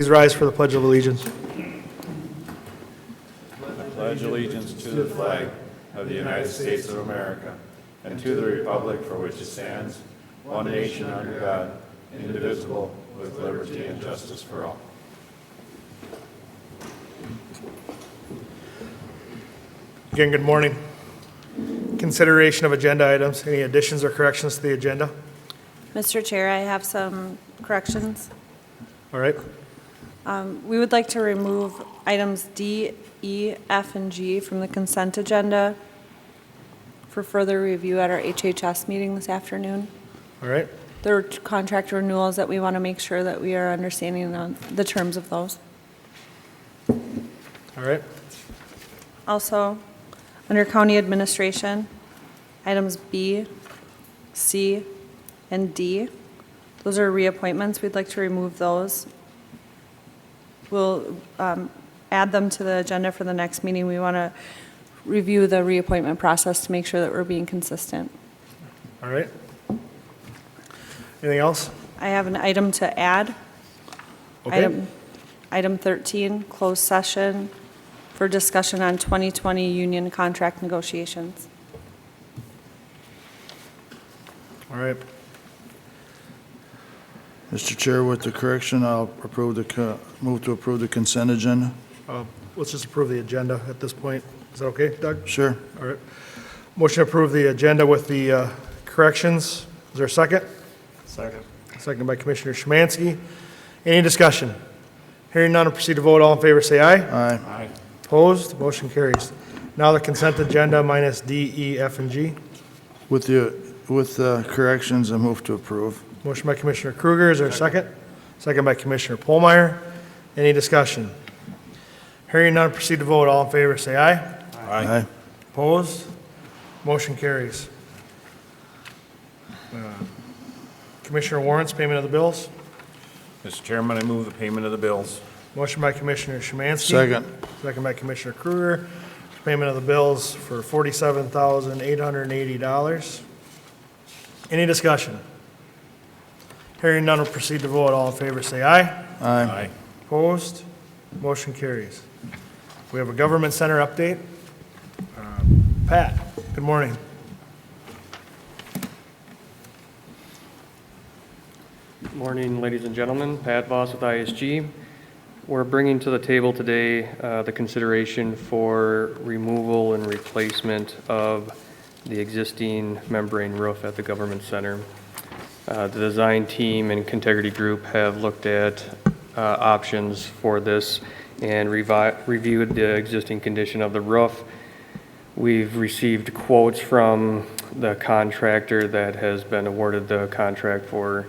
Please rise for the Pledge of Allegiance. I pledge allegiance to the flag of the United States of America and to the republic for which it stands, one nation under God, indivisible, with liberty and justice for all. Again, good morning. Consideration of agenda items. Any additions or corrections to the agenda? Mr. Chair, I have some corrections. All right. We would like to remove items D, E, F, and G from the consent agenda for further review at our HHS meeting this afternoon. All right. There are contract renewals that we want to make sure that we are understanding on the terms of those. All right. Also, under county administration, items B, C, and D, those are reappointments. We'd like to remove those. We'll add them to the agenda for the next meeting. We want to review the reappointment process to make sure that we're being consistent. All right. Anything else? I have an item to add. Okay. Item 13, closed session for discussion on 2020 union contract negotiations. All right. Mr. Chair, with the correction, I'll move to approve the consent agenda. Let's just approve the agenda at this point. Is that okay, Doug? Sure. All right. Motion to approve the agenda with the corrections. Is there a second? Second. Second by Commissioner Szymanski. Any discussion? Hearing none, I'll proceed to vote. All in favor, say aye. Aye. Aye. Opposed? Motion carries. Now the consent agenda minus D, E, F, and G. With the corrections, I move to approve. Motion by Commissioner Kruger. Is there a second? Second by Commissioner Polmeyer. Any discussion? Hearing none, proceed to vote. All in favor, say aye. Aye. Opposed? Motion carries. Commissioner warrants, payment of the bills. Mr. Chairman, I move the payment of the bills. Motion by Commissioner Szymanski. Second. Second by Commissioner Kruger. Payment of the bills for $47,880. Any discussion? Hearing none, will proceed to vote. All in favor, say aye. Aye. Opposed? Motion carries. We have a government center update. Pat, good morning. Good morning, ladies and gentlemen. Pat Voss with ISG. We're bringing to the table today the consideration for removal and replacement of the existing membrane roof at the government center. The design team and Contegrity Group have looked at options for this and reviewed the existing condition of the roof. We've received quotes from the contractor that has been awarded the contract for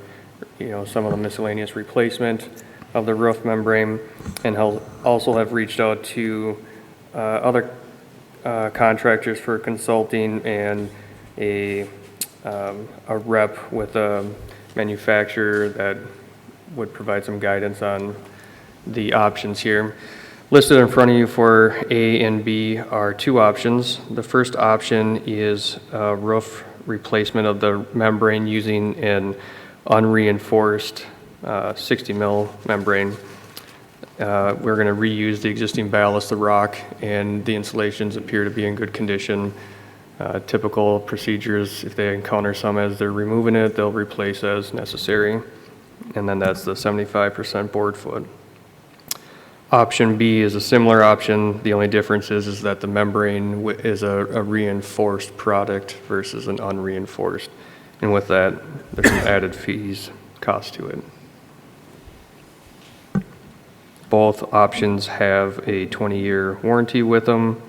some of the miscellaneous replacement of the roof membrane, and also have reached out to other contractors for consulting and a rep with a manufacturer that would provide some guidance on the options here. Listed in front of you for A and B are two options. The first option is a roof replacement of the membrane using an unreinforced 60 mil membrane. We're going to reuse the existing ballast, the rock, and the insulations appear to be in good condition. Typical procedures, if they encounter some as they're removing it, they'll replace as necessary. And then that's the 75% board foot. Option B is a similar option. The only difference is that the membrane is a reinforced product versus an unreinforced. And with that, there's some added fees, cost to it. Both options have a 20-year warranty with them.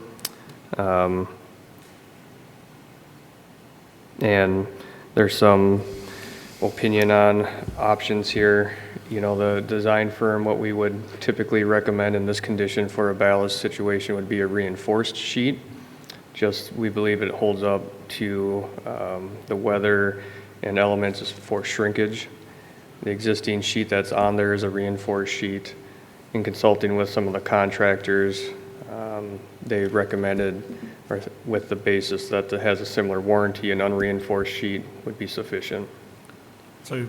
And there's some opinion on options here. The design firm, what we would typically recommend in this condition for a ballast situation would be a reinforced sheet. Just, we believe it holds up to the weather and elements for shrinkage. The existing sheet that's on there is a reinforced sheet. In consulting with some of the contractors, they recommended, or with the basis that it has a similar warranty, an unreinforced sheet would be sufficient. So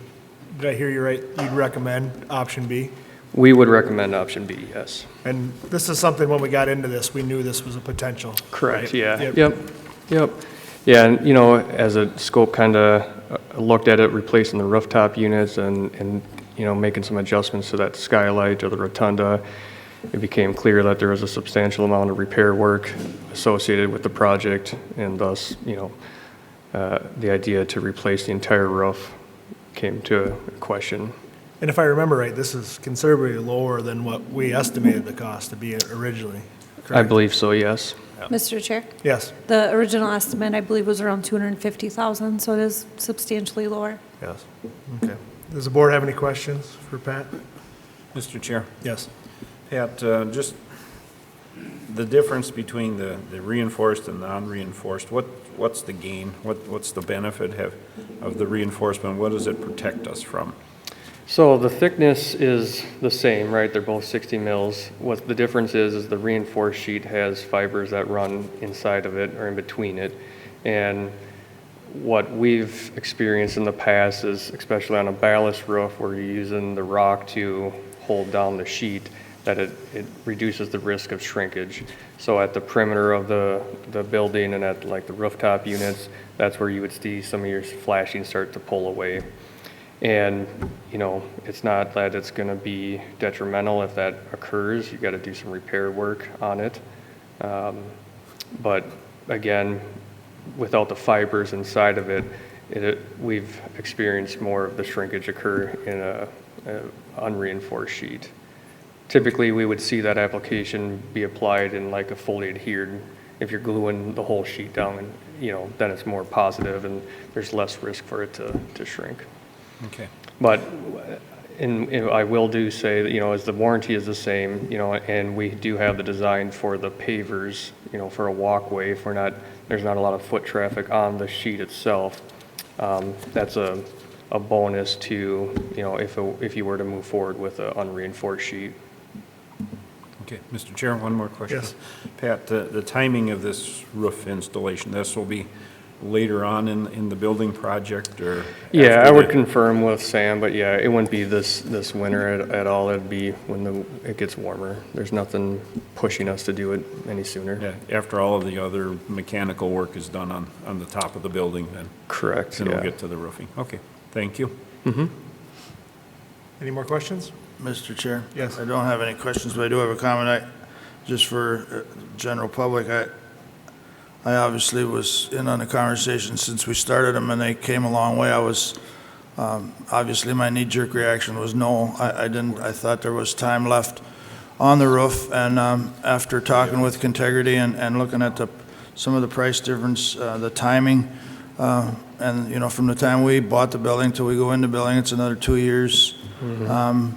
did I hear you right? You'd recommend option B? We would recommend option B, yes. And this is something, when we got into this, we knew this was a potential. Correct, right? yeah. Yep. Yep. Yeah, and, you know, as a scope kind of looked at it, replacing the rooftop units and, you know, making some adjustments to that skylight or the rotunda, it became clear that there was a substantial amount of repair work associated with the project, and thus, you know, the idea to replace the entire roof came to question. And if I remember right, this is considerably lower than what we estimated the cost to be originally, I correct? believe so, yes. Mr. Chair, Yes, the original estimate, I believe, was around 250,000, so it is substantially lower. yes. Okay. Does the board have any questions for Pat? Mr. Chair. Yes. Pat, just the difference between the reinforced and non-reinforced, what's the gain? What's the benefit of the reinforcement? What does it protect us from? So the thickness is the same, right? They're both 60 mils. What the difference is the reinforced sheet has fibers that run inside of it or in between it. And what we've experienced in the past is, especially on a ballast roof where you're using the rock to hold down the sheet, that it reduces the risk of shrinkage. So at the perimeter of the building and at like the rooftop units, that's where you would see some of your flashing start to pull away. And, you know, it's not that it's going to be detrimental if that occurs. You got to do some repair work on it. But again, without the fibers inside of it, we've experienced more of the shrinkage occur in a unreinforced sheet. Typically, we would see that application be applied in like a fully adhered. If you're gluing the whole sheet down, you know, then it's more positive and there's less risk for it to shrink. Okay. But I will do say that, you know, as the warranty is the same, you know, and we do have the design for the pavers, you know, for a walkway, if there's not a lot of foot traffic on the sheet itself, that's a bonus to, you know, if you were to move forward with an unreinforced sheet. Okay, Mr. Chair, one more question. Yes. Pat, the timing of this roof installation, this will be later on in the building project, or? Yeah, after I would the- confirm with Sam, but yeah, it wouldn't be this winter at all. It'd be when it gets warmer. There's nothing pushing us to do it any sooner. Yeah, after all of the other mechanical work is done on the top of the building, then Correct, we'll yeah. get to the roofing. Okay, thank you. Any more questions? Mr. Chair? Yes. I don't have any questions, but I do have a comment. Just for general public, I obviously was in on the conversation since we started them, and they came a long way. I was, obviously, my knee-jerk reaction was no. I thought there was time left on the roof, and after talking with Contegrity and looking at some of the price difference, the timing, and, you know, from the time we bought the building till we go into building, it's another 2 years.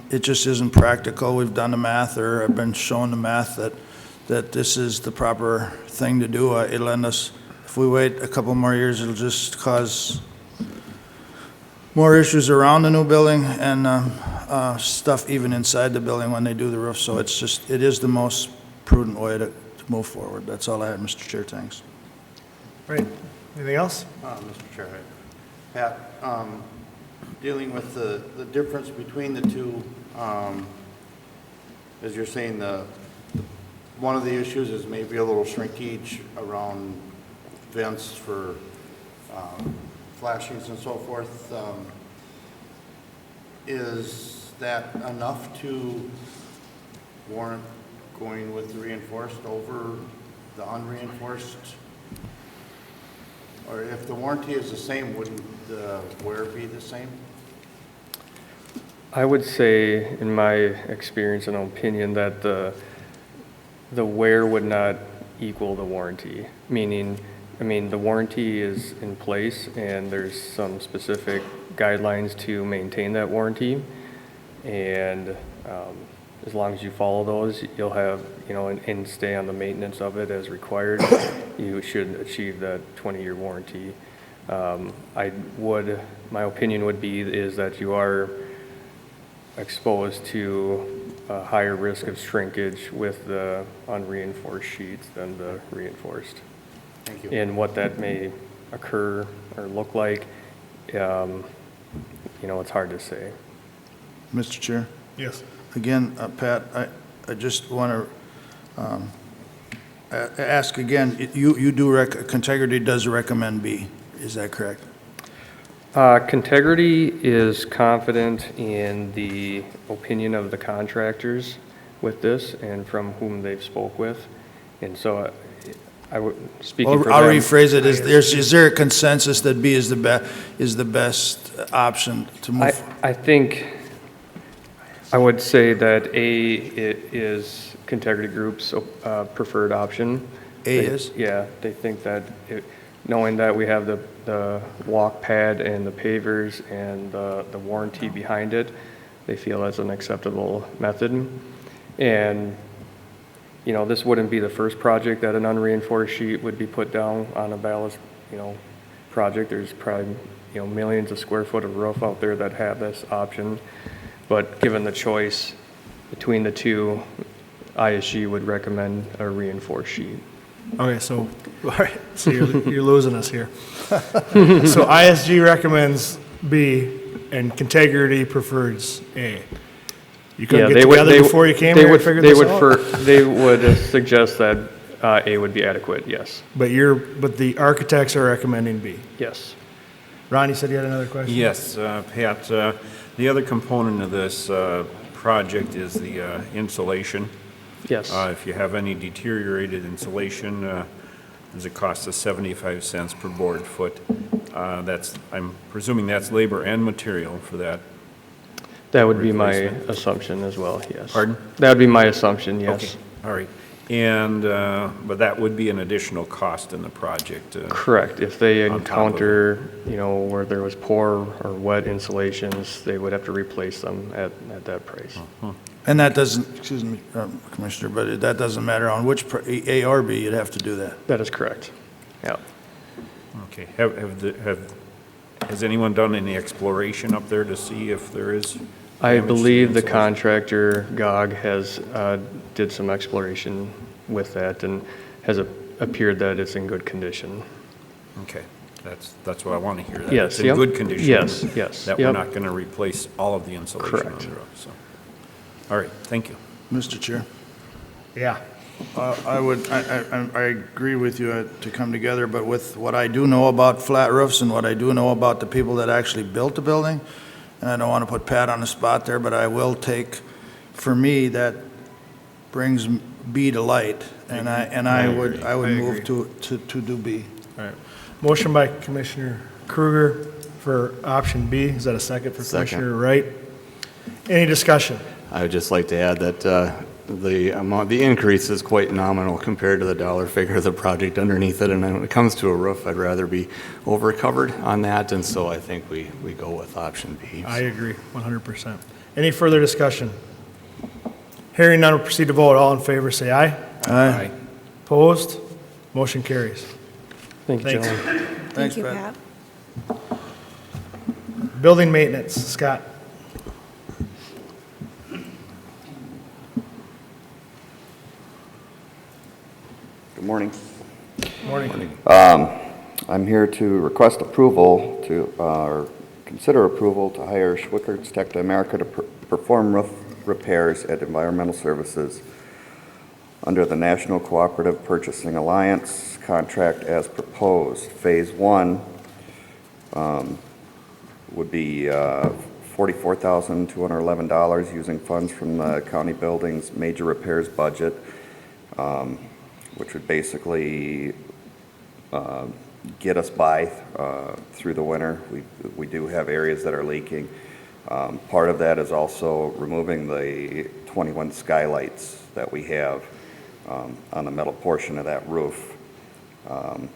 It just isn't practical. We've done the math, or I've been shown the math that this is the proper thing to do. It'll end us, if we wait a couple more years, it'll just cause more issues around the new building and stuff even inside the building when they do the roof. So it is the most prudent way to move forward. That's all I have, Mr. Chair. Thanks. Right. Anything else? Mr. Chair, Pat, dealing with the difference between the two, as you're saying, one of the issues is maybe a little shrinkage around vents for flashings and so forth. Is that enough to warrant going with the reinforced over the unreinforced? Or if the warranty is the same, wouldn't the wear be the same? I would say, in my experience and opinion, that the wear would not equal the warranty. Meaning, I mean, the warranty is in place and there's some specific guidelines to maintain that warranty. And as long as you follow those, you'll have, you know, and stay on the maintenance of it as required, you should achieve that 20-year warranty. My opinion would be is that you are exposed to a higher risk of shrinkage with the unreinforced sheets than the reinforced. Thank you. And what that may occur or look like, you know, it's hard to say. Mr. Chair? Yes. again, Pat, I just want to ask again, you do, Contegrity does recommend B, is that correct? Contegrity is confident in the opinion of the contractors with this and from whom they've spoke with. And so I would, speaking for I'll them. rephrase it, is there a consensus that B is the best option to move? I think I would say that A is Contegrity Group's preferred option. A is? Yeah, they think that, knowing that we have the walk pad and the pavers and the warranty behind it, they feel that's an acceptable method. And, you know, this wouldn't be the first project that an unreinforced sheet would be put down on a ballast, project. There's probably, millions of square foot of roof out there that have this option. But given the choice between the two, ISG would recommend a reinforced sheet. Okay, so, all right, so you're losing us here. So ISG recommends B and Contegrity prefers A. You couldn't get together before you came here and figured this out? They would suggest that A would be adequate, yes. But the architects are recommending B. Yes. Ron, you said you had another question? Yes, Pat, the other component of this project is the insulation. Yes. If you have any deteriorated insulation, there's a cost of 75 cents per board foot. I'm presuming that's labor and material for that. That would be my replacement. assumption as well, yes. Pardon? That would be my assumption, yes. Okay, all right. And, but that would be an additional cost in the project. Correct. If they on top of encounter, where there was poor or wet insulations, they would have to replace them at that price. And that doesn't, excuse me, Commissioner, but that doesn't matter on which, A or B, you'd have to do that. That is correct. Yeah. Okay, has anyone done any exploration up there to see if there is? I damage to believe the insulation? contractor, GOG, has did some exploration with that and has appeared that it's in good condition. Okay, that's what I want to hear. That Yes, it's in yep. good condition. Yes, That we're yep. not going to replace all of the insulation on Correct. the roof, so. All right, thank you. Mr. Chair? Yeah. I agree with you to come together, but with what I do know about flat roofs and what I do know about the people that actually built the building, and I don't want to put Pat on the spot there, but I will take, for me, that brings B to light, and I would move to do B. All right. Motion by Commissioner Kruger for option B. Is that a second for Second. Commissioner Wright? Any discussion? I would just like to add that the increase is quite nominal compared to the dollar figure of the project underneath it. And when it comes to a roof, I'd rather be over-covered on that. And so I think we go with option B. I agree, 100%. Any further discussion? Hearing none, we'll proceed to vote. All in favor, say aye. Aye. Opposed? Motion carries. Thank you, Thanks. gentlemen. Thanks, Thank you, Pat. Pat. Building maintenance, Scott. Good morning. Morning. I'm here to request approval or consider approval to hire Schwickert's Tech to America to perform roof repairs at Environmental Services under the National Cooperative Purchasing Alliance contract as proposed. Phase 1 would be $44,211 using funds from the county building's major repairs budget, which would basically get us by through the winter. We do have areas that are leaking. Part of that is also removing the 21 skylights that we have on the metal portion of that roof. And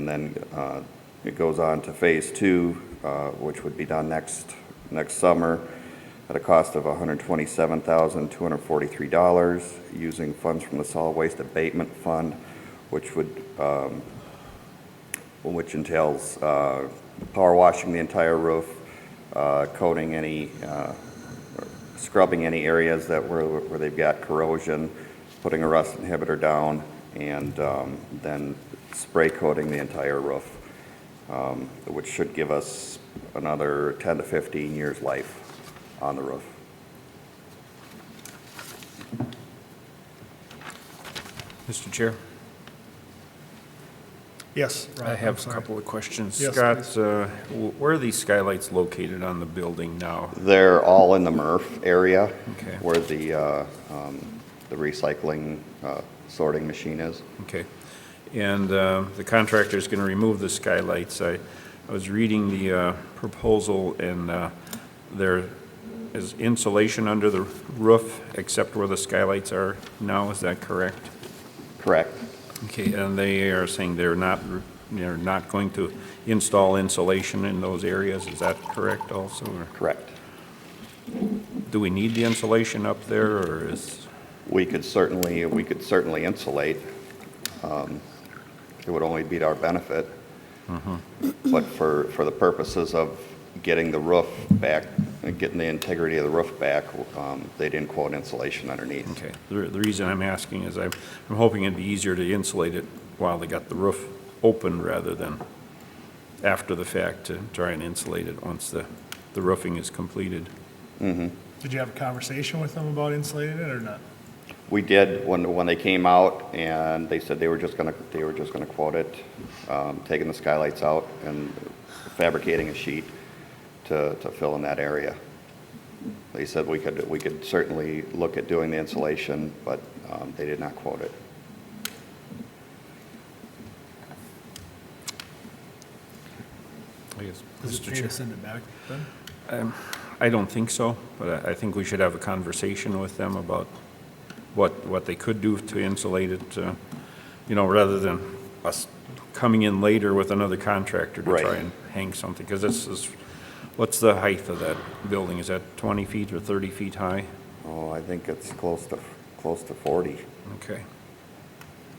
then it goes on to phase 2, which would be done next summer at a cost of $127,243 using funds from the Solid Waste Abatement Fund, which entails power washing the entire roof, coating scrubbing any areas where they've got corrosion, putting a rust inhibitor down, and then spray coating the entire roof, which should give us another 10 to 15 years life on the roof. Mr. Chair, Yes. Rob, I I'm have a sorry. couple of questions. Yes, Scott, please. where are these skylights located on the building now? They're all in the MRF area Okay. where the recycling sorting machine is. Okay. And the contractor's going to remove the skylights. I was reading the proposal, and there is insulation under the roof except where the skylights are now. Is that correct? Correct. Okay, and they are saying they're not going to install insulation in those areas. Is that correct also? Or Correct. do we need the insulation up there, or is? We could certainly insulate. It would only be to our benefit. But for the purposes of getting the roof back, getting the integrity of the roof back, they didn't quote insulation underneath. Okay, the reason I'm asking is I'm hoping it'd be easier to insulate it while they got the roof open rather than after the fact to try and insulate it once the roofing is completed. Did you have a conversation with them about insulating it or not? We did when they came out, and they said they were just gonna quote it, taking the skylights out and fabricating a sheet to fill in that area. They said we could certainly look at doing the insulation, but they did not quote it. I guess, Is it Mr. fair Chair. to send it back then? I don't think so, but I think we should have a conversation with them about what they could do to insulate it, rather than us coming in later with another contractor to Right. try and hang something. Because this is, what's the height of that building? Is that 20 feet or 30 feet high? Oh, I think it's close to 40. Okay.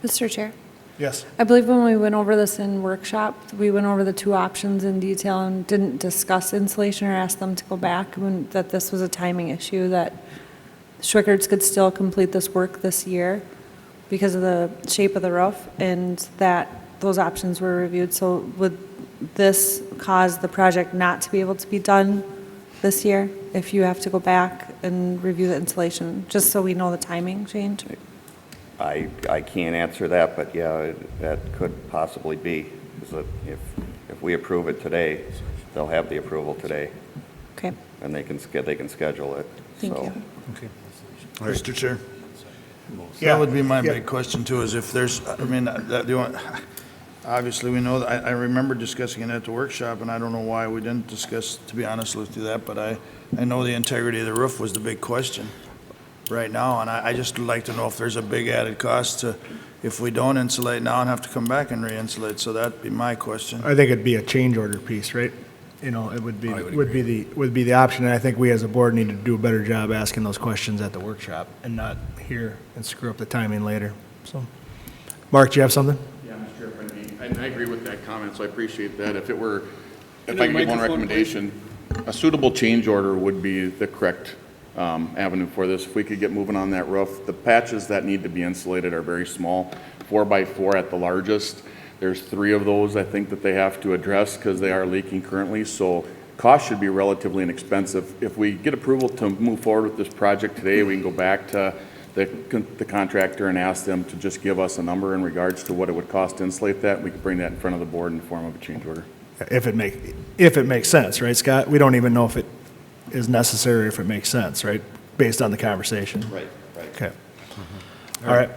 Mr. Chair, Yes. I believe when we went over this in workshop, we went over the two options in detail and didn't discuss insulation or ask them to go back, that this was a timing issue, that Schwickerts could still complete this work this year because of the shape of the roof, and that those options were reviewed. So would this cause the project not to be able to be done this year if you have to go back and review the insulation, just so we know the timing change? I can't answer that, but yeah, that could possibly be. Because if we approve it today, they'll have the approval today, Okay, and they can schedule it. thank So, you. Okay. Mr. Chair? Yeah. That would be my Yeah. big question too, is if there's, obviously, we know, I remember discussing it at the workshop, and I don't know why we didn't discuss, to be honest with you, that, but I know the integrity of the roof was the big question right now, and I just would like to know if there's a big added cost to, if we don't insulate now and have to come back and re-insulate, so that'd be my question. I think it'd be a change order piece, right? It would be, I would would be the option, and I think we as a board need to do a better job asking those questions at the workshop and not here and screw up the timing later, so. Mark, do you have something? Yeah, Mr. Chair, if I may, I agree with that comment, so I appreciate that. If I could give one recommendation, a suitable change order would be the correct avenue for this. If we could get moving on that roof, the patches that need to be insulated are very small, 4x4 at the largest. There's 3 of those, I think, that they have to address because they are leaking currently, so cost should be relatively inexpensive. If we get approval to move forward with this project today, we can go back to the contractor and ask them to just give us a number in regards to what it would cost to insulate that. We could bring that in front of the board in the form of a change order. If it makes sense, right, Scott? We don't even know if it is necessary, if it makes sense, right? Based on the conversation. right. Okay. All right.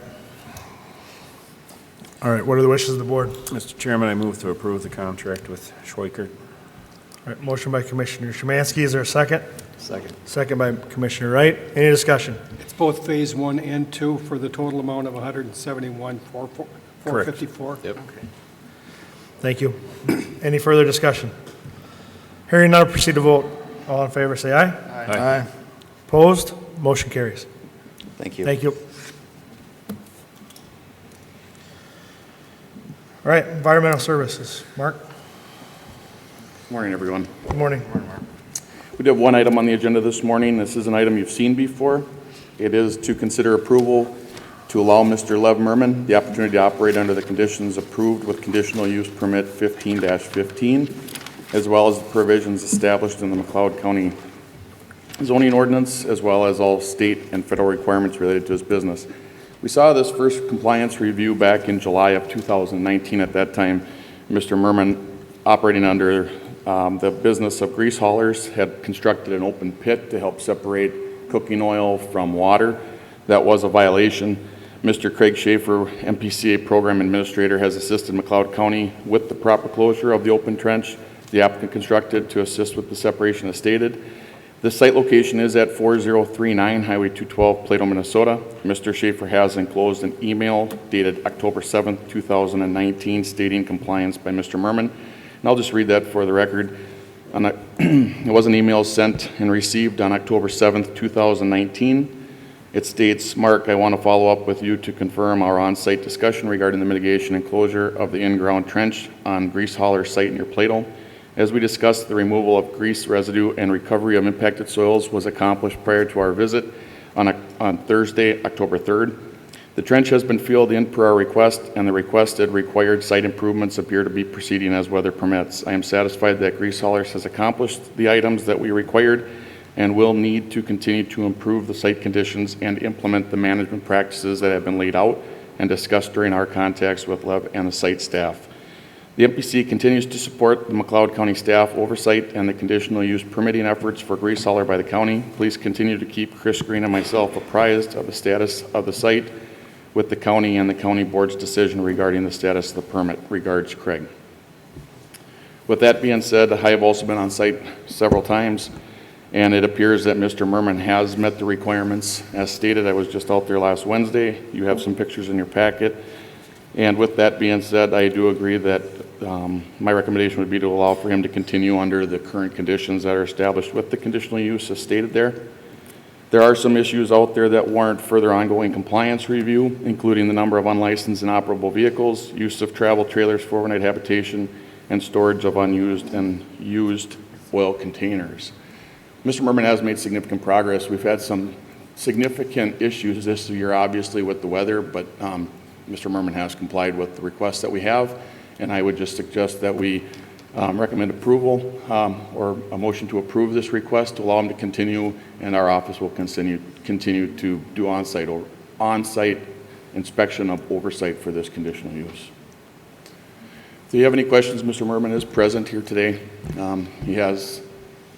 All right, what are the wishes of the board? Mr. Chairman, I move to approve the contract with Schweikert. All right, motion by Commissioner Szymanski, is there a second? Second. Second by Commissioner Wright. Any discussion? It's both Phase 1 and 2 for the total amount of $171,454. Yep. Thank you. Any further discussion? Hearing none, proceed to vote. All in favor, say aye. Aye. Opposed? Motion carries. Thank you. Thank you. All right, environmental services. Mark, Morning, everyone. good morning. We do have one item on the agenda this morning. This is an item you've seen before. It is to consider approval to allow Mr. Lev Merman the opportunity to operate under the conditions approved with conditional use permit 15-15, as well as the provisions established in the McLeod County zoning ordinance, as well as all state and federal requirements related to his business. We saw this first compliance review back in July of 2019. At that time, Mr. Merman, operating under the business of grease haulers, had constructed an open pit to help separate cooking oil from water. That was a violation. Mr. Craig Schaefer, MPCA Program Administrator, has assisted McLeod County with the proper closure of the open trench the applicant constructed to assist with the separation as stated. The site location is at 4039 Highway 212, Plato, Minnesota. Mr. Schaefer has enclosed an email dated October 7th, 2019, stating compliance by Mr. Merman. And I'll just read that for the record. It was an email sent and received on October 7th, 2019. It states, Mark, I want to follow up with you to confirm our on-site discussion regarding the mitigation and closure of the in-ground trench on Grease Hauler site near Plato. As we discussed, the removal of grease residue and recovery of impacted soils was accomplished prior to our visit on Thursday, October 3rd. The trench has been filled in per our request, and the requested required site improvements appear to be proceeding as weather permits. I am satisfied that Grease Haulers has accomplished the items that we required and will need to continue to improve the site conditions and implement the management practices that have been laid out and discussed during our contacts with Lev and the site staff. The MPC continues to support the McLeod County staff oversight and the conditional use permitting efforts for Grease Hauler by the county. Please continue to keep Chris Green and myself apprised of the status of the site with the county and the county board's decision regarding the status of the permit. Regards, Craig. With that being said, I have also been on site several times, and it appears that Mr. Merman has met the requirements. As stated, I was just out there last Wednesday. You have some pictures in your packet. And with that being said, I do agree that my recommendation would be to allow for him to continue under the current conditions that are established with the conditional use as stated there. There are some issues out there that warrant further ongoing compliance review, including the number of unlicensed and operable vehicles, use of travel trailers for overnight habitation, and storage of unused and used oil containers. Mr. Merman has made significant progress. We've had some significant issues this year, obviously, with the weather, but Mr. Merman has complied with the requests that we have, and I would just suggest that we recommend approval or a motion to approve this request to allow him to continue, and our office will continue to do on-site inspection of oversight for this conditional use. If you have any questions, Mr. Merman is present here today. He has,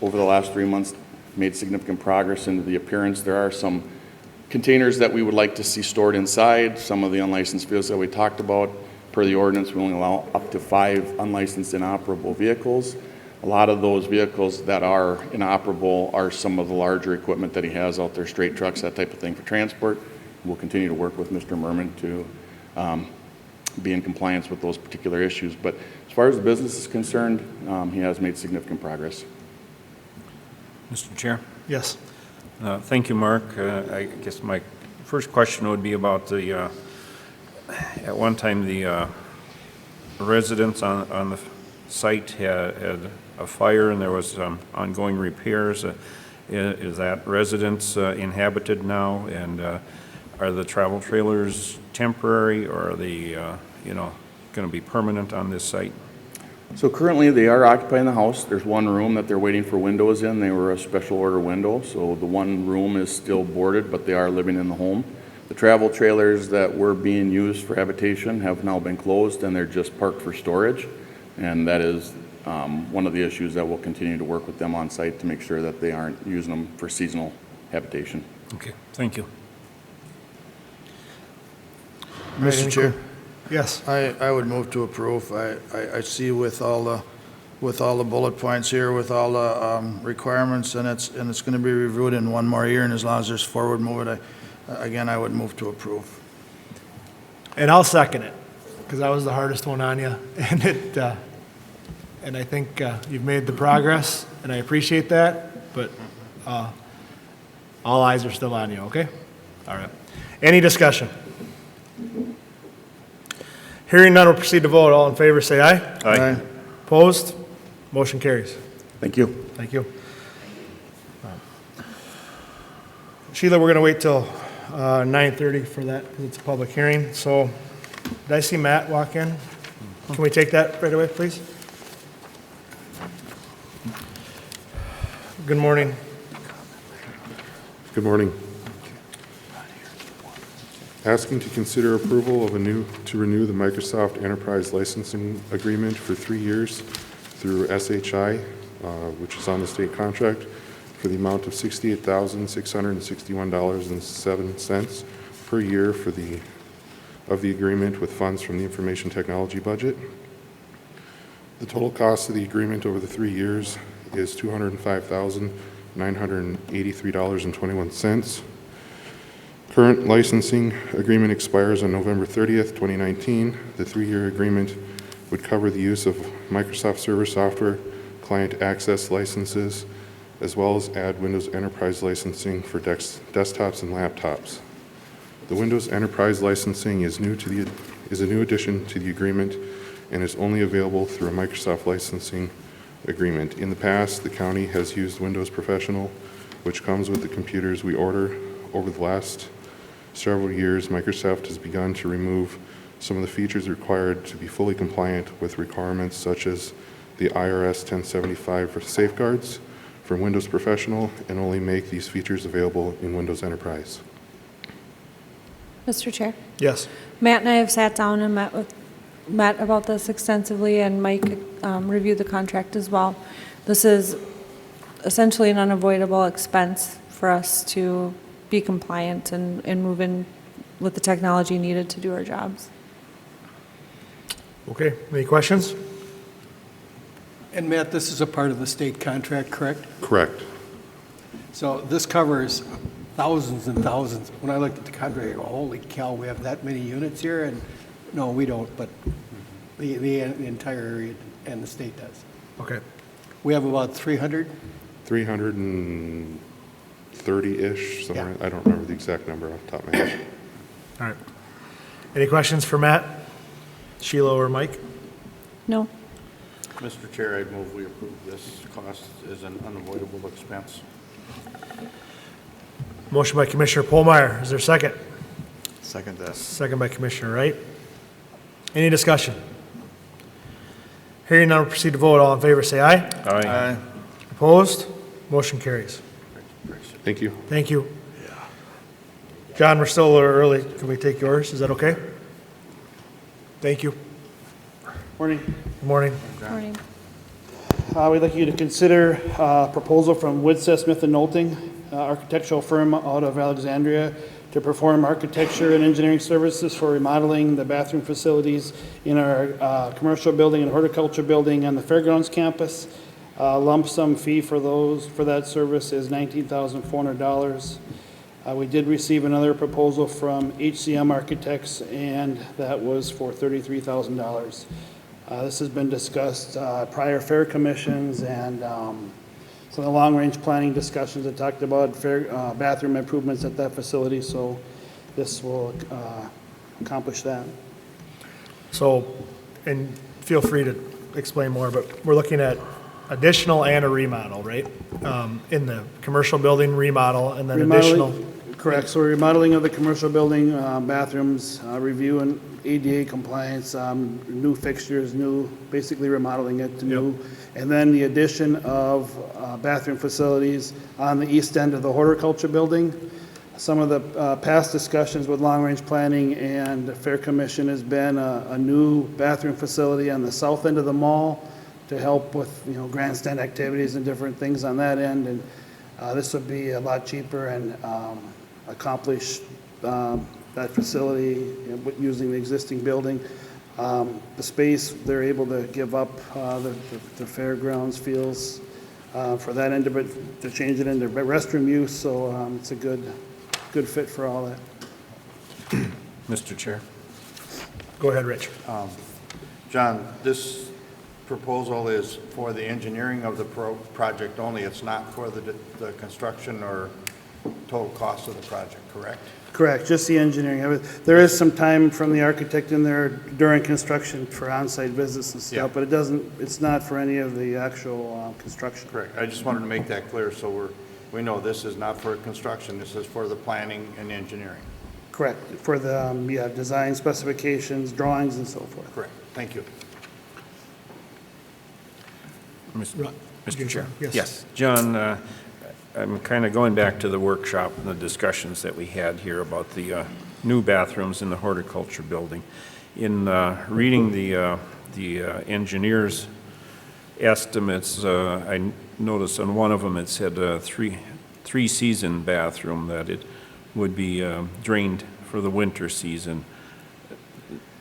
over the last 3 months, made significant progress into the appearance. There are some containers that we would like to see stored inside. Some of the unlicensed vehicles that we talked about, per the ordinance, we only allow up to 5 unlicensed inoperable vehicles. A lot of those vehicles that are inoperable are some of the larger equipment that he has out there, straight trucks, that type of thing for transport. We'll continue to work with Mr. Merman to be in compliance with those particular issues. But as far as the business is concerned, he has made significant progress. Mr. Chair? Yes. Thank you, Mark. I guess my first question would be about the, at one time, the residents on the site had a fire and there was ongoing repairs. Is that residence inhabited now? And are the travel trailers temporary, or are they, going to be permanent on this site? So currently they are occupying the house. There's one room that they're waiting for windows in. They were a special order window, so the one room is still boarded, but they are living in the home. The travel trailers that were being used for habitation have now been closed, and they're just parked for storage. And that is one of the issues that we'll continue to work with them on site to make sure that they aren't using them for seasonal habitation. Okay, thank you. Mr. Chair, Yes. I would move to approve. I see with all the bullet points here, with all the requirements, and it's going to be reviewed in 1 more year, and as long as there's forward movement, I would move to approve. And I'll second it, because that was the hardest one on you. And I think you've made the progress, and I appreciate that, but all eyes are still on you, okay? All right. Any discussion? Hearing none, we'll proceed to vote. All in favor, say aye. Aye. Opposed? Motion carries. Thank you. Thank you. Sheila, we're going to wait till 9:30 for that, because it's a public hearing. So, did I see Matt walk in? Can we take that right away, please? Good morning. Good morning. Asking to consider approval of to renew the Microsoft Enterprise Licensing Agreement for 3 years through SHI, which is on the state contract, for the amount of $68,661.07 per year of the agreement with funds from the information technology budget. The total cost of the agreement over the 3 years is $205,983.21. Current licensing agreement expires on November 30th, 2019. The 3-year agreement would cover the use of Microsoft Server software, client access licenses, as well as add Windows Enterprise licensing for desktops and laptops. The Windows Enterprise licensing is a new addition to the agreement and is only available through a Microsoft licensing agreement. In the past, the county has used Windows Professional, which comes with the computers we order. Over the last several years, Microsoft has begun to remove some of the features required to be fully compliant with requirements such as the IRS 1075 for safeguards from Windows Professional, and only make these features available in Windows Enterprise. Mr. Chair, Yes. Matt and I have sat down and met about this extensively, and Mike reviewed the contract as well. This is essentially an unavoidable expense for us to be compliant and move in with the technology needed to do our jobs. Okay, any questions? And Matt, this is a part of the state contract, correct? Correct. So this covers thousands and thousands. When I looked at the contract, I go, holy cow, we have that many units here? And no, we don't, but the entire area and the state does. Okay. We have about 300. 330-ish, somewhere. I don't remember the exact number off the top of my head. All right. Any questions for Matt, Sheila, or Mike? No? Mr. Chair, I move we approve this cost as an unavoidable expense. Motion by Commissioner Polmeyer. Is there a second? Second that. Second by Commissioner Wright. Any discussion? Hearing none, we'll proceed to vote. All in favor, say aye. Aye. Opposed? Motion carries. Thank you. Thank you. John, we're still a little early. Can we take yours? Is that okay? Thank you. Morning. Good morning. Morning. We'd like you to consider a proposal from Woodset Smith and Knowlton, architectural firm out of Alexandria, to perform architecture and engineering services for remodeling the bathroom facilities in our commercial building and horticulture building on the Fairgrounds campus. Lump sum fee for that service is $19,400. We did receive another proposal from HCM Architects, and that was for $33,000. This has been discussed prior fair commissions and some of the long-range planning discussions that talked about bathroom improvements at that facility, so this will accomplish that. So, and feel free to explain more, but we're looking at additional and a remodel, right? In the commercial building remodel and then additional. Correct, so remodeling of the commercial building, bathrooms, review and ADA compliance, new fixtures, basically remodeling it to new. And then the addition of bathroom facilities on the east end of the horticulture building. Some of the past discussions with long-range planning and the Fair Commission has been a new bathroom facility on the south end of the mall to help with, grandstand activities and different things on that end. And this would be a lot cheaper and accomplish that facility using the existing building. The space, they're able to give up the fairgrounds feels for that end of it, to change it into restroom use, so it's a good fit for all that. Mr. Chair. Go ahead, Rich. John, this proposal is for the engineering of the project only. It's not for the construction or total cost of the project, correct? Correct, just the engineering of it. There is some time from the architect in there during construction for on-site visits and stuff, but it's not for any of the actual construction. Correct. I just wanted to make that clear, so we know this is not for construction. This is for the planning and engineering. Correct, for the design specifications, drawings, and so forth. Correct. Thank you. Mr. Chair. Yes. Yes. John, I'm kind of going back to the workshop and the discussions that we had here about the new bathrooms in the horticulture building. In reading the engineer's estimates, I noticed on one of them it said three-season bathroom, that it would be drained for the winter season.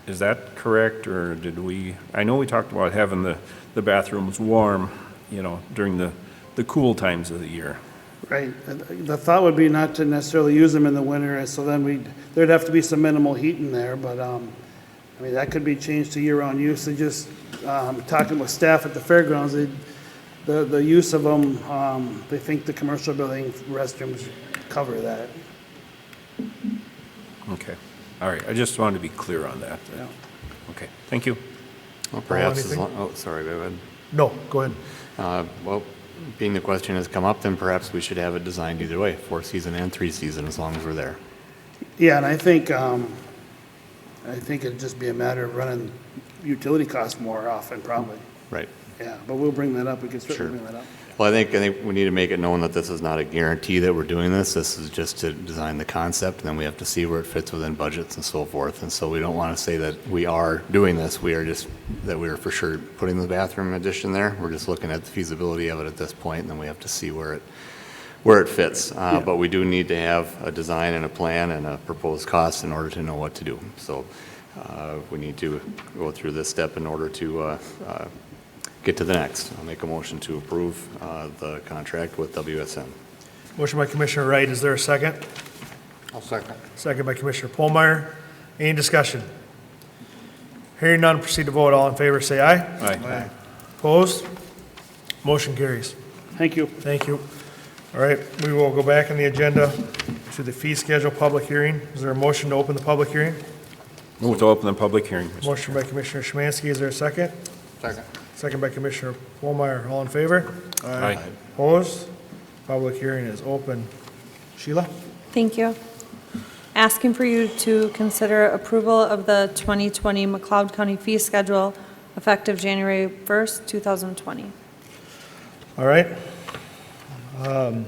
Is that correct, or did we, I know we talked about having the bathrooms warm, you know, during the cool times of the year. Right. The thought would be not to necessarily use them in the winter, so then there'd have to be some minimal heat in there, but, I mean, that could be changed to year-round use. They just, talking with staff at the fairgrounds, the use of them, they think the commercial building restrooms cover that. Okay, all right, I just wanted to be clear on that. Yeah. Okay, thank you. Well, perhaps, anything? oh, sorry, go ahead. No, go ahead. Well, being the question has come up, then perhaps we should have it designed either way, 4-season and 3-season, as long as we're there. Yeah, and I think it'd just be a matter of running utility costs more often, probably. Right. Yeah, but we'll bring that up. We can certainly Sure. bring that up. Well, I think we need to make it known that this is not a guarantee that we're doing this. This is just to design the concept, and then we have to see where it fits within budgets and so forth. And so we don't want to say that we are doing this. We are just, that we are for sure putting the bathroom addition there. We're just looking at the feasibility of it at this point, and then we have to see where it fits. But we do need to have a design and a plan and a proposed cost in order to know what to do. So we need to go through this step in order to get to the next. I'll make a motion to approve the contract with WSM. Motion by Commissioner Wright, is there a second? I'll second. Second by Commissioner Polmeyer. Any discussion? Hearing none, proceed to vote. All in favor, say aye. Aye. Opposed? Motion carries. Thank you. Thank you. All right, we will go back on the agenda to the fee schedule public hearing. Is there a motion to open the public hearing? Move to open the public hearing. Mr. Motion by Commissioner Szymanski, is there a second? Second. Second by Commissioner Polmeyer. All in favor? Aye. Opposed? Public hearing is open. Sheila? Thank you. Asking for you to consider approval of the 2020 McLeod County fee schedule effective January 1st, 2020. All right. You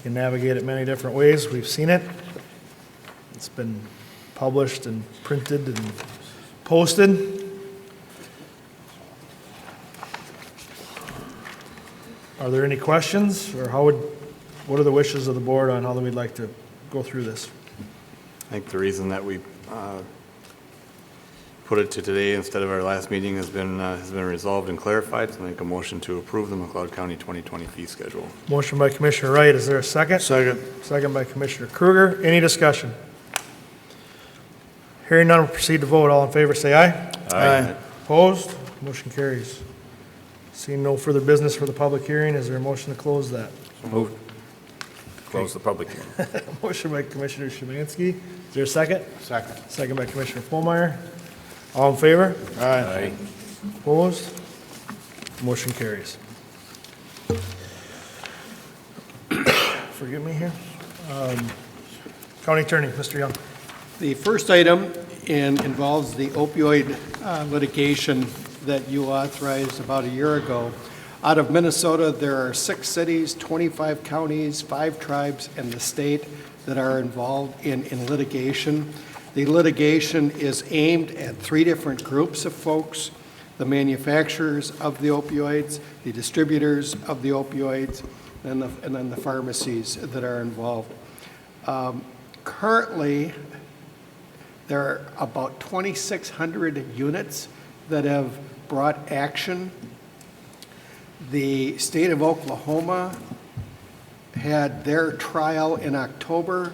can navigate it many different ways. We've seen it. It's been published and printed and posted. Are there any questions, or what are the wishes of the board on how we'd like to go through this? I think the reason that we put it to today instead of our last meeting has been resolved and clarified. So I make a motion to approve the McLeod County 2020 fee schedule. Motion by Commissioner Wright, is there a second? Second. Second by Commissioner Kruger. Any discussion? Hearing none, we'll proceed to vote. All in favor, say aye. Aye. Opposed? Motion carries. Seeing no further business for the public hearing, is there a motion to close that? Move. Close the public hearing. Motion by Commissioner Szymanski. Is there a second? Second. Second by Commissioner Polmeyer. All in favor? Aye. Opposed? Motion carries. Forgive me here. County Attorney, Mr. Young. The first item involves the opioid litigation that you authorized about a year ago. Out of Minnesota, there are 6 cities, 25 counties, 5 tribes, and the state that are involved in litigation. The litigation is aimed at 3 different groups of folks: the manufacturers of the opioids, the distributors of the opioids, and then the pharmacies that are involved. Currently, there are about 2,600 units that have brought action. The state of Oklahoma had their trial in October.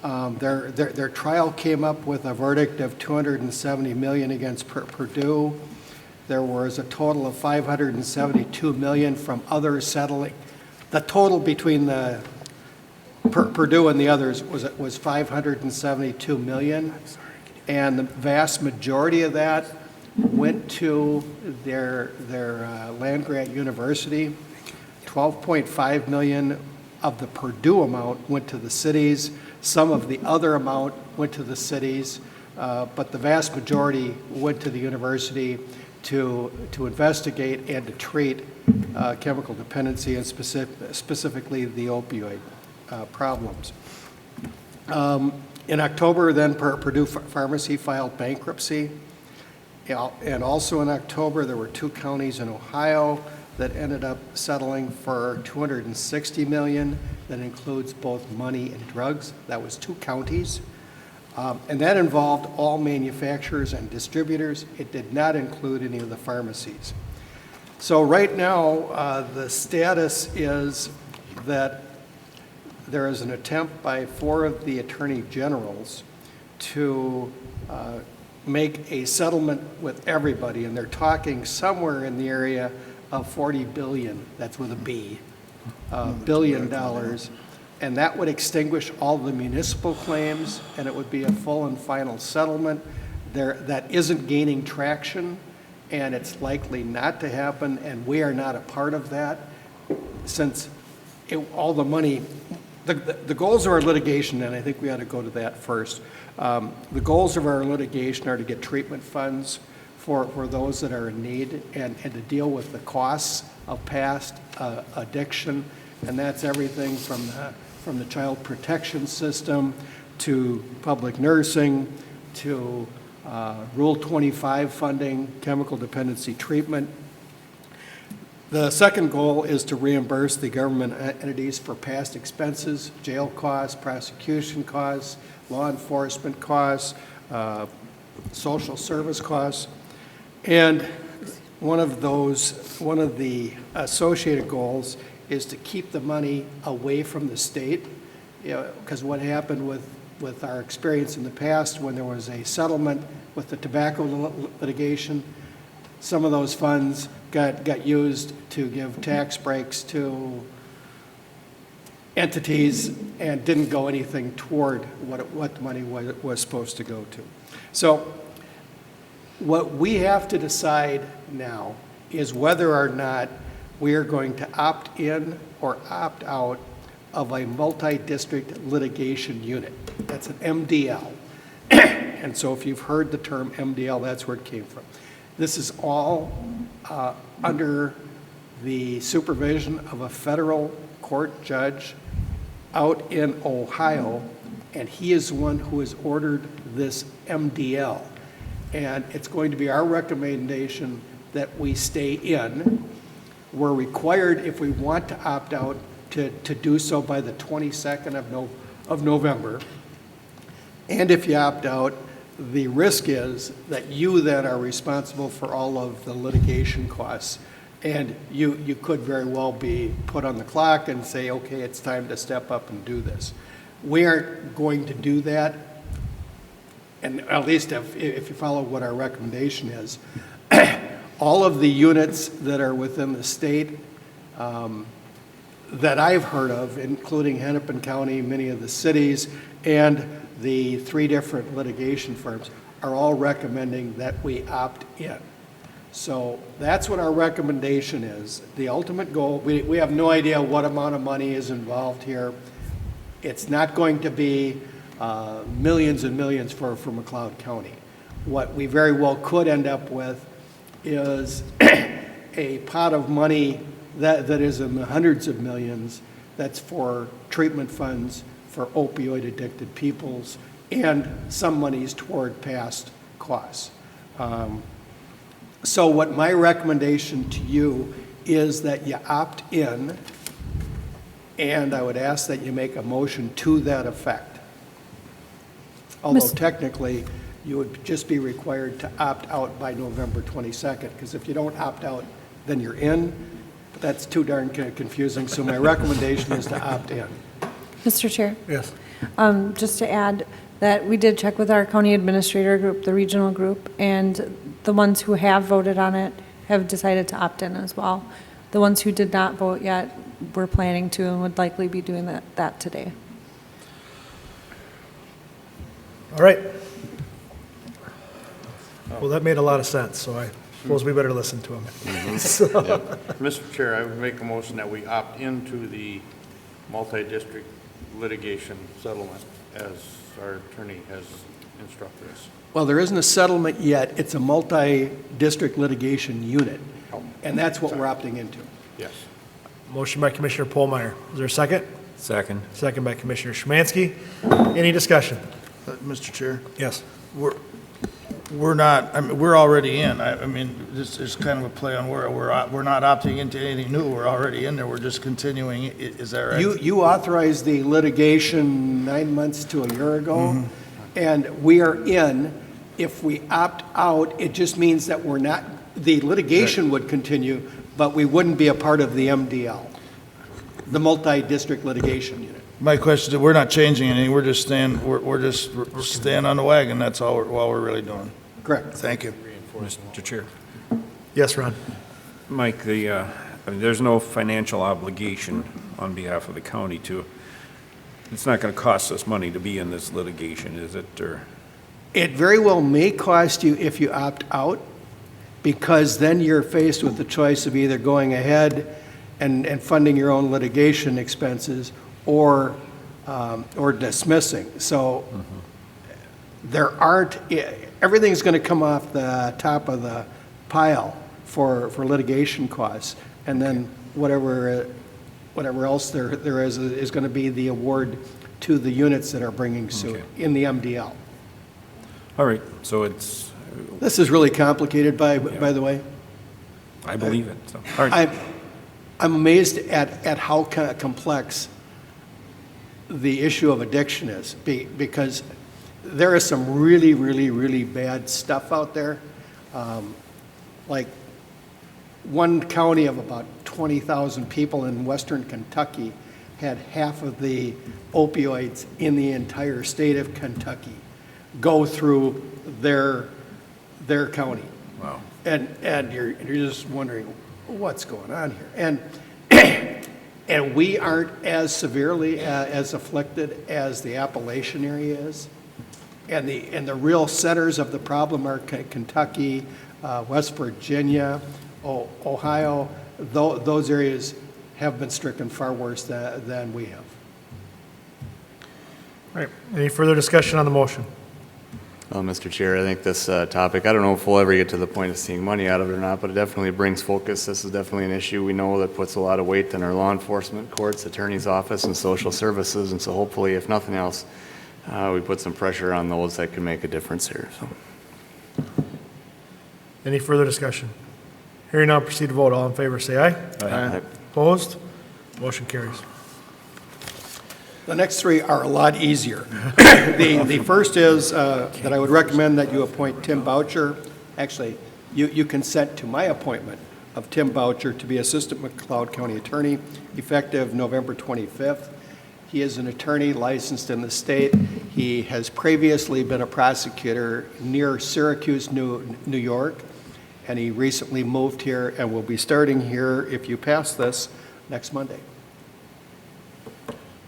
Their trial came up with a verdict of $270 million against Purdue. There was a total of $572 million from others settling. The total between the Purdue and the others was $572 million, and the vast majority of that went to their land-grant university. $12.5 million of the Purdue amount went to the cities. Some of the other amount went to the cities, but the vast majority went to the university to investigate and to treat chemical dependency and specifically the opioid problems. In October, then Purdue Pharmacy filed bankruptcy. And also in October, there were 2 counties in Ohio that ended up settling for $260 million. That includes both money and drugs. That was 2 counties. And that involved all manufacturers and distributors. It did not include any of the pharmacies. So right now, the status is that there is an attempt by 4 of the attorney generals to make a settlement with everybody, and they're talking somewhere in the area of $40 billion, that's with a B, billion dollars, and that would extinguish all the municipal claims, and it would be a full and final settlement. That isn't gaining traction, and it's likely not to happen, and we are not a part of that, since all the money, the goals of our litigation, and I think we ought to go to that first. The goals of our litigation are to get treatment funds for those that are in need and to deal with the costs of past addiction, and that's everything from the child protection system to public nursing to Rule 25 funding, chemical dependency treatment. The second goal is to reimburse the government entities for past expenses, jail costs, prosecution costs, law enforcement costs, social service costs. And one of the associated goals is to keep the money away from the state, because what happened with our experience in the past when there was a settlement with the tobacco litigation, some of those funds got used to give tax breaks to entities and didn't go anything toward what the money was supposed to go to. So what we have to decide now is whether or not we are going to opt in or opt out of a multi-district litigation unit. That's an MDL. And so if you've heard the term MDL, that's where it came from. This is all under the supervision of a federal court judge out in Ohio, and he is the one who has ordered this MDL. And it's going to be our recommendation that we stay in. We're required, if we want to opt out, to do so by the 22nd of November. And if you opt out, the risk is that you then are responsible for all of the litigation costs. And you could very well be put on the clock and say, okay, it's time to step up and do this. We aren't going to do that, and at least if you follow what our recommendation is. All of the units that are within the state that I've heard of, including Hennepin County, many of the cities, and the 3 different litigation firms, are all recommending that we opt in. So that's what our recommendation is. The ultimate goal, we have no idea what amount of money is involved here. It's not going to be millions and millions for McLeod County. What we very well could end up with is a pot of money that is in the hundreds of millions that's for treatment funds for opioid addicted peoples, and some monies toward past costs. So what my recommendation to you is that you opt in, and I would ask that you make a motion to that effect. Although technically, you would just be required to opt out by November 22nd, because if you don't opt out, then you're in. But that's too darn confusing, so my recommendation is to opt in. Mr. Chair? Yes. Just to add that we did check with our county administrator group, the regional group, and the ones who have voted on it have decided to opt in as well. The ones who did not vote yet, we're planning to and would likely be doing that today. All right. Well, that made a lot of sense, so I suppose we better listen to him. Mr. Chair, I would make a motion that we opt into the multi-district litigation settlement as our attorney has instructed us. Well, there isn't a settlement yet. It's a multi-district litigation unit, and that's what we're opting into. Yes. Motion by Commissioner Polmeyer. Is there a second? Second. Second by Commissioner Szymanski. Any discussion? Mr. Chair, Yes. we're not, I mean, we're already in. I mean, this is kind of a play on where we're not opting into anything new. We're already in there. We're just continuing. Is that right? You authorized the litigation 9 months to a year ago, and we are in. If we opt out, it just means that we're not, the litigation would continue, but we wouldn't be a part of the MDL, the multi-district litigation unit. My question is, we're not changing anything. We're just staying, we're just staying on the wagon. That's all we're really doing. Correct. Thank you. Mr. Chair. Yes, Ron. Mike, I mean, there's no financial obligation on behalf of the county it's not going to cost us money to be in this litigation, is it, or? It very well may cost you if you opt out, because then you're faced with the choice of either going ahead and funding your own litigation expenses or dismissing. So there aren't, everything's going to come off the top of the pile for litigation costs, and then whatever else there is going to be the award to the units that are bringing suit in the MDL. All right, so it's, This is really complicated, by the way. I believe it, so. All right. I'm amazed at how complex the issue of addiction is, because there is some really, really, really bad stuff out there. Like one county of about 20,000 people in western Kentucky had half of the opioids in the entire state of Kentucky go through their county. Wow. And you're just wondering what's going on here. And we aren't as severely as afflicted as the Appalachian area is. And the real centers of the problem are Kentucky, West Virginia, Ohio. Those areas have been stricken far worse than we have. All right. Any further discussion on the motion? Mr. Chair, I think this topic, I don't know if we'll ever get to the point of seeing money out of it or not, but it definitely brings focus. This is definitely an issue we know that puts a lot of weight in our law enforcement courts, attorney's office, and social services. And so hopefully, if nothing else, we put some pressure on those that can make a difference here. So. Any further discussion? Hearing none, proceed to vote. All in favor, say aye. Aye. Opposed? Motion carries. The next three are a lot easier. The first is that I would recommend that you appoint Tim Boucher. Actually, you consent to my appointment of Tim Boucher to be Assistant McLeod County Attorney, effective November 25th. He is an attorney licensed in the state. He has previously been a prosecutor near Syracuse, New York, and he recently moved here and will be starting here, if you pass this, next Monday.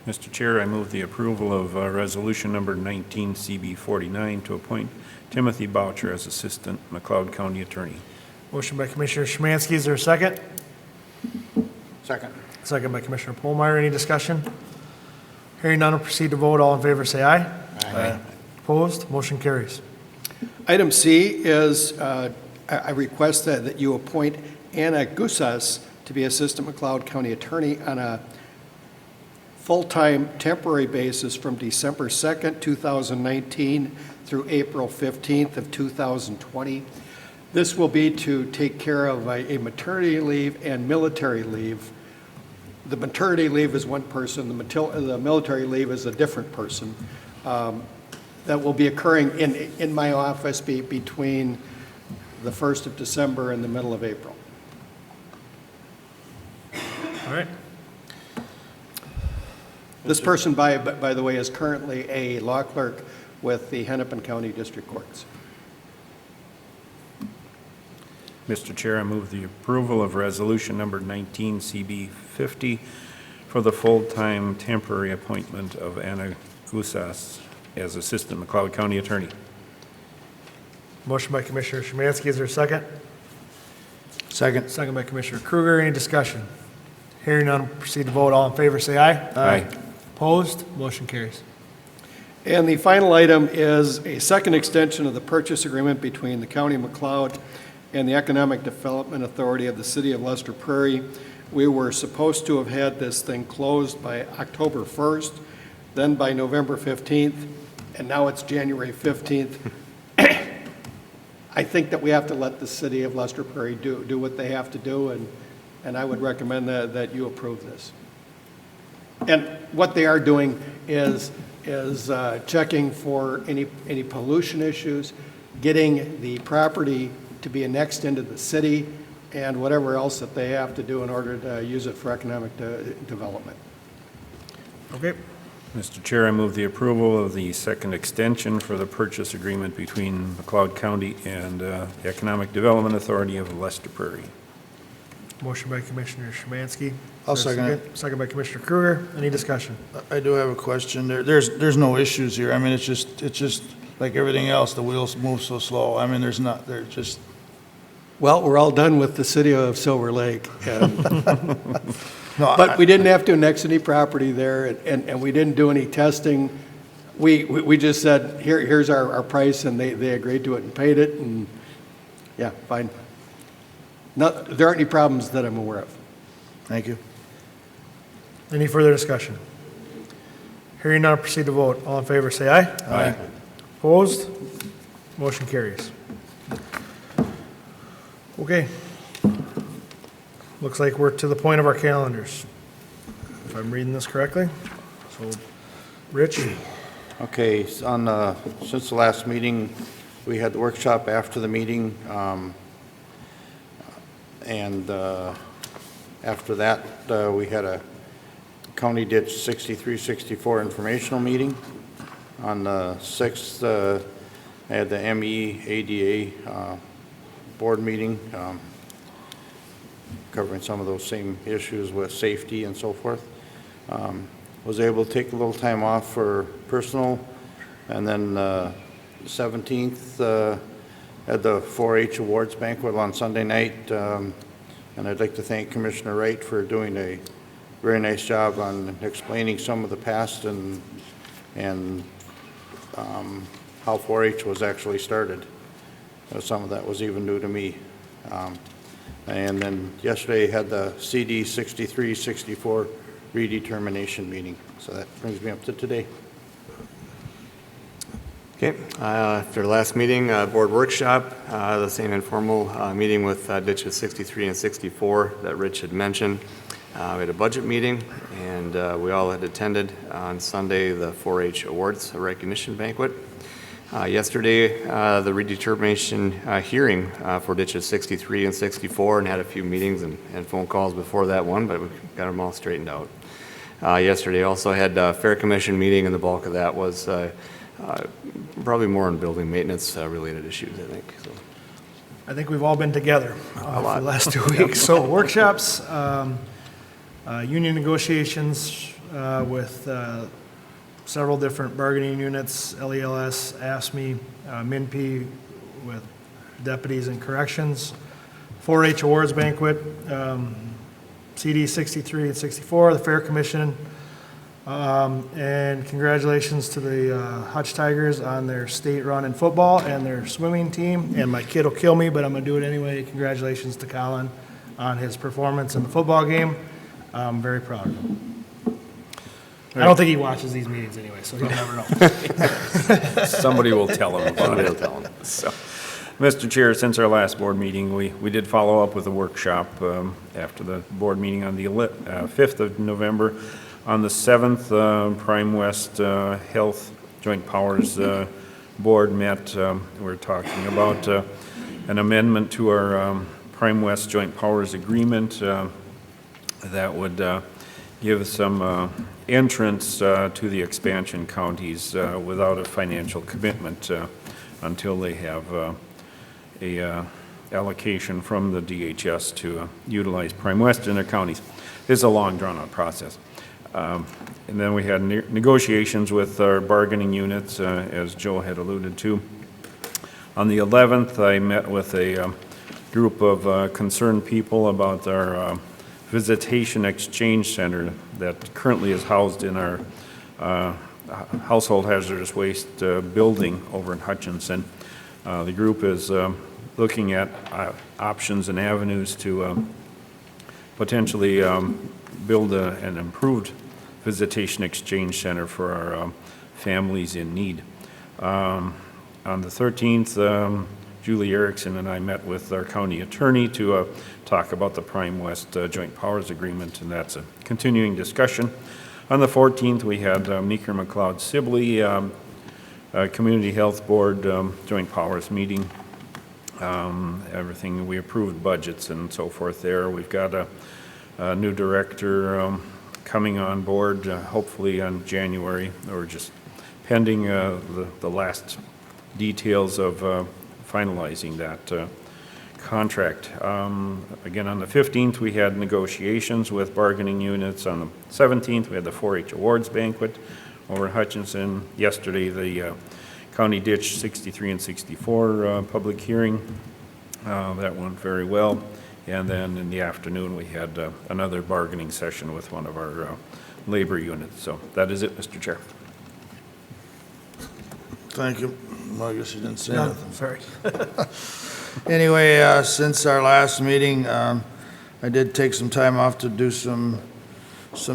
Mr. Chair, I move the approval of resolution number 19 CB 49 to appoint Timothy Boucher as Assistant McLeod County Attorney. Motion by Commissioner Szymanski. Is there a second? Second. Second by Commissioner Polmeyer. Any discussion? Hearing none, proceed to vote. All in favor, say aye. Aye. Opposed? Motion carries. Item C is I request that you appoint Anna Gusas to be Assistant McLeod County Attorney on a full-time temporary basis from December 2nd, 2019 through April 15th of 2020. This will be to take care of a maternity leave and military leave. The maternity leave is one person, the military leave is a different person. That will be occurring in my office between the 1st of December and the middle of April. All right. This person, by the way, is currently a law clerk with the Hennepin County District Courts. Mr. Chair, I move the approval of resolution number 19 CB 50 for the full-time temporary appointment of Anna Gusas as Assistant McLeod County Attorney. Motion by Commissioner Szymanski. Is there a second? Second. Second by Commissioner Kruger. Any discussion? Hearing none, proceed to vote. All in favor, say aye. Aye. Opposed? Motion carries. And the final item is a second extension of the purchase agreement between the County of McLeod and the Economic Development Authority of the City of Lester Prairie. We were supposed to have had this thing closed by October 1st, then by November 15th, and now it's January 15th. I think that we have to let the City of Lester Prairie do what they have to do, and I would recommend that you approve this. And what they are doing is checking for any pollution issues, getting the property to be annexed into the city, and whatever else that they have to do in order to use it for economic development. Okay. Mr. Chair, I move the approval of the second extension for the purchase agreement between McLeod County and the Economic Development Authority of Lester Prairie. Motion by Commissioner Szymanski. I'll Is there a second it. Second by Commissioner Kruger. Any discussion? I do have a question. There's no issues here. I mean, it's just like everything else, the wheels move so slow. I mean, they're just. Well, we're all done with the city of Silver Lake. No, But we didn't have to annex any property there, and we didn't do any testing. We just said, here's our price, and they agreed to it and paid it, and, yeah, fine. There aren't any problems that I'm aware of. Thank you. Any further discussion? Hearing none, proceed to vote. All in favor, say aye. Aye. Opposed? Motion carries. Okay. Looks like we're to the point of our calendars, if I'm reading this correctly. So, Rich? Okay, since the last meeting, we had the workshop after the meeting, and after that, we had a County Ditch 63-64 informational meeting. On the 6th, I had the MEADA board meeting, covering some of those same issues with safety and so forth. Was able to take a little time off for personal, and then 17th, had the 4-H awards banquet on Sunday night, and I'd like to thank Commissioner Wright for doing a very nice job on explaining some of the past and how 4-H was actually started. Some of that was even new to me. And then yesterday had the CD 63-64 redetermination meeting. So that brings me up to today. Okay, after the last meeting, board workshop, the same informal meeting with ditches 63 and 64 that Rich had mentioned. We had a budget meeting, and we all had attended on Sunday the 4-H awards recognition banquet. Yesterday, the redetermination hearing for ditches 63 and 64, and had a few meetings and phone calls before that one, but we got them all straightened out. Yesterday also had a fair commission meeting, and the bulk of that was probably more on building maintenance related issues, I think. So. I think we've all been together for the last 2 weeks. So workshops, union negotiations with several different bargaining units, LELS, ASME, MINP with deputies and corrections, 4-H awards banquet, CD 63 and 64, the Fair Commission, and congratulations to the Hutch Tigers on their state run in football and their swimming team. And my kid will kill me, but I'm going to do it anyway. Congratulations to Colin on his performance in the football game. I'm very proud of him. I don't think he watches these meetings anyway, so he'll never know. Somebody will tell him about it. So, Mr. Chair, since our last board meeting, we did follow up with a workshop after the board meeting on the 5th of November. On the 7th, Prime West Health Joint Powers Board met. We're talking about an amendment to our Prime West Joint Powers Agreement that would give some entrance to the expansion counties without a financial commitment until they have a allocation from the DHS to utilize Prime West in their counties. This is a long drawn-out process. And then we had negotiations with our bargaining units, as Joe had alluded to. On the 11th, I met with a group of concerned people about our visitation exchange center that currently is housed in our household hazardous waste building over in Hutchinson. The group is looking at options and avenues to potentially build an improved visitation exchange center for our families in need. On the 13th, Julie Erickson and I met with our county attorney to talk about the Prime West Joint Powers Agreement, and that's a continuing discussion. On the 14th, we had Meeker McLeod Sibley Community Health Board Joint Powers meeting. Everything, we approved budgets and so forth there. We've got a new director coming on board, hopefully on January, or just pending the last details of finalizing that contract. Again, on the 15th, we had negotiations with bargaining units. On the 17th, we had the 4-H Awards Banquet over in Hutchinson. Yesterday, the County Ditch 63 and 64 public hearing. That went very well. And then in the afternoon, we had another bargaining session with one of our labor units. So that is it, Mr. Chair. Thank you. Well, I guess you didn't say No, anything. sorry. Anyway, since our last meeting, I did take some time off to do some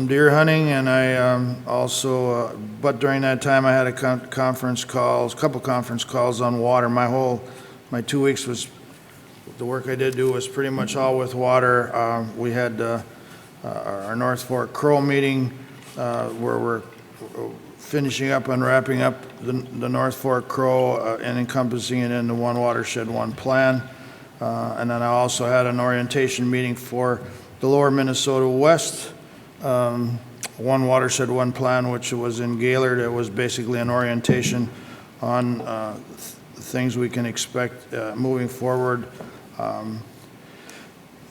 deer hunting, and I also, but during that time, I had a couple conference calls on water. My 2 weeks was, the work I did do was pretty much all with water. We had our North Fork Crow meeting, where we're finishing up and wrapping up the North Fork Crow and encompassing it into one watershed, one plan. And then I also had an orientation meeting for the Lower Minnesota West, one watershed, one plan, which was in Gaylord. It was basically an orientation on things we can expect moving forward.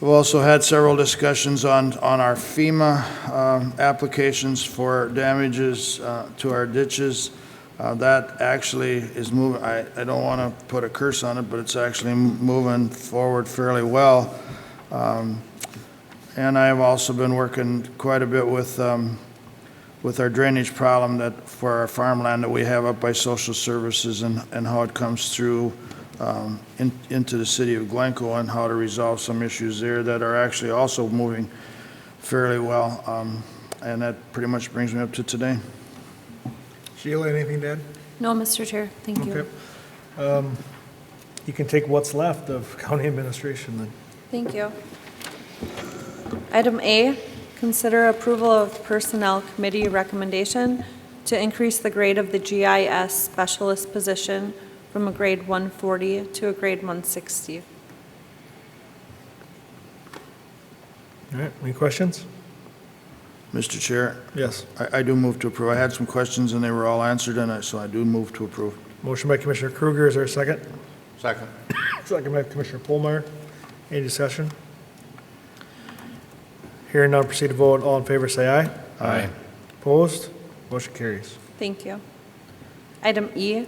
We've also had several discussions on our FEMA applications for damages to our ditches. That actually is moving. I don't want to put a curse on it, but it's actually moving forward fairly well. And I have also been working quite a bit with our drainage problem that for our farmland that we have up by social services and how it comes through into the city of Glencoe and how to resolve some issues there that are actually also moving fairly well. And that pretty much brings me up to today. Sheila, anything to add? No, Mr. Chair, thank you. Okay. You can take what's left of county administration then. Thank you. Item A, consider approval of Personnel Committee recommendation to increase the grade of the GIS specialist position from a grade 140 to a grade 160. All right, any questions? Mr. Chair, Yes. I do move to approve. I had some questions and they were all answered, and so I do move to approve. Motion by Commissioner Kruger, is there a second? Second. Second by Commissioner Polmeyer. Any discussion? Hearing none, proceed to vote. All in favor, say aye. Aye. Opposed? Motion carries. Thank you. Item E,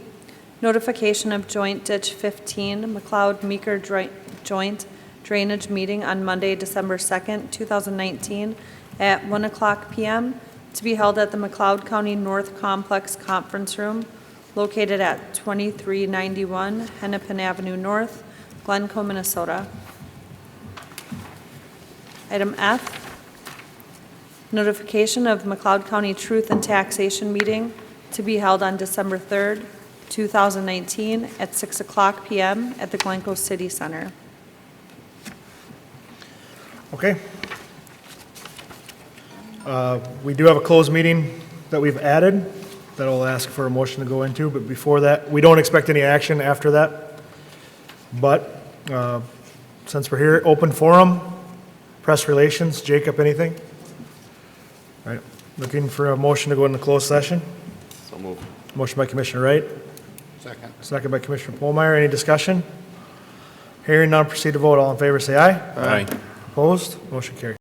notification of joint ditch 15 McLeod Meeker joint drainage meeting on Monday, December 2nd, 2019 at 1:00 p.m. to be held at the McLeod County North Complex Conference Room located at 2391 Hennepin Avenue North, Glencoe, Minnesota. Item F, notification of McLeod County Truth and Taxation meeting to be held on December 3rd, 2019 at 6:00 p.m. at the Glencoe City Center. Okay. We do have a closed meeting that we've added that I'll ask for a motion to go into, but before that, we don't expect any action after that. But since we're here, open forum, press relations, Jacob, anything? All right, looking for a motion to go into closed session. So move. Motion by Commissioner Wright, Second. second by Commissioner Polmeyer. Any discussion? Hearing none, proceed to vote. All in favor, say aye. Aye. Opposed? Motion carries.